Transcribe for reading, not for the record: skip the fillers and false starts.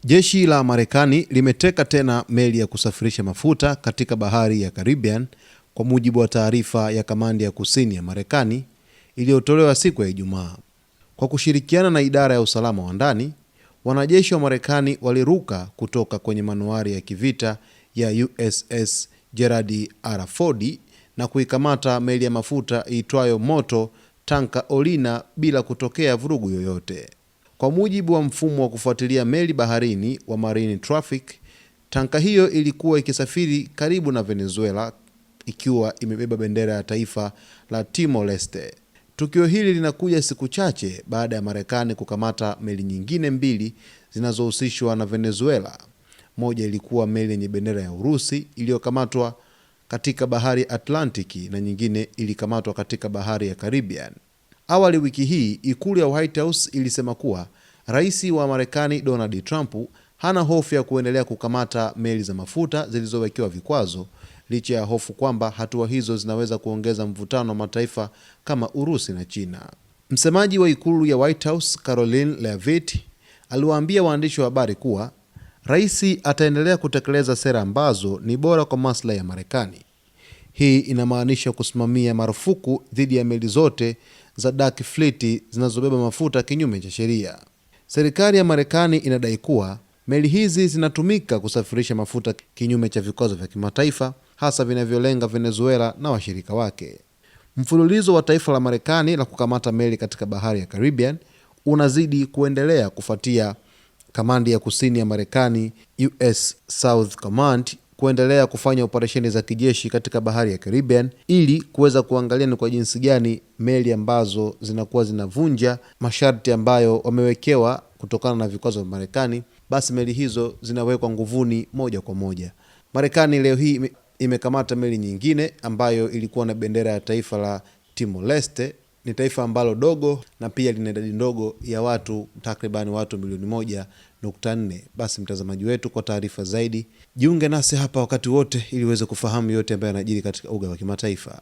Jeshi la Marekani limeteka tena meli ya kusafirisha mafuta katika bahari ya Caribbean kwa mujibu wa taarifa ya kamandi ya kusini ya Marekani iliyotolewa siku ya Ijumaa. Kwa kushirikiana na idara ya usalama wa ndani, wanajeshi wa Marekani waliruka kutoka kwenye manuari ya kivita ya USS Gerald R. Ford na kuikamata meli ya mafuta iitwayo Moto Tanker Olina bila kutokea vurugu yoyote. Kwa mujibu wa mfumo wa kufuatilia meli baharini wa Marine Traffic, tanka hiyo ilikuwa ikisafiri karibu na Venezuela ikiwa imebeba bendera ya taifa la Timor Leste. Tukio hili linakuja siku chache baada ya Marekani kukamata meli nyingine mbili zinazohusishwa na Venezuela. Moja ilikuwa meli yenye bendera ya Urusi iliyokamatwa katika bahari Atlantiki na nyingine ilikamatwa katika bahari ya Caribbean. Awali wiki hii, ikulu ya White House ilisema kuwa Rais wa Marekani Donald Trump hana hofu ya kuendelea kukamata meli za mafuta zilizowekewa vikwazo, licha ya hofu kwamba hatua hizo zinaweza kuongeza mvutano wa mataifa kama Urusi na China. Msemaji wa ikulu ya White House, Karoline Leavitt, aliwaambia waandishi wa habari kuwa rais ataendelea kutekeleza sera ambazo ni bora kwa maslahi ya Marekani. Hii inamaanisha kusimamia marufuku dhidi ya meli zote za Dark Fleet zinazobeba mafuta kinyume cha sheria. Serikali ya Marekani inadai kuwa meli hizi zinatumika kusafirisha mafuta kinyume cha vikwazo vya kimataifa, hasa vinavyolenga Venezuela na washirika wake. Mfululizo wa taifa la Marekani la kukamata meli katika bahari ya Caribbean unazidi kuendelea kufuatia kamandi ya kusini ya Marekani, US South Command, kuendelea kufanya operesheni za kijeshi katika bahari ya Caribbean ili kuweza kuangalia ni kwa jinsi gani meli ambazo zinakuwa zinavunja masharti ambayo wamewekewa kutokana na vikwazo vya Marekani, basi meli hizo zinawekwa nguvuni moja kwa moja. Marekani leo hii imekamata meli nyingine ambayo ilikuwa na bendera ya taifa la Timor Leste. Ni taifa ambalo dogo na pia lina idadi ndogo ya watu, takriban watu milioni 1.4. Basi mtazamaji wetu, kwa taarifa zaidi jiunge nasi hapa wakati wote ili uweze kufahamu yote ambayo yanajiri katika uga wa kimataifa.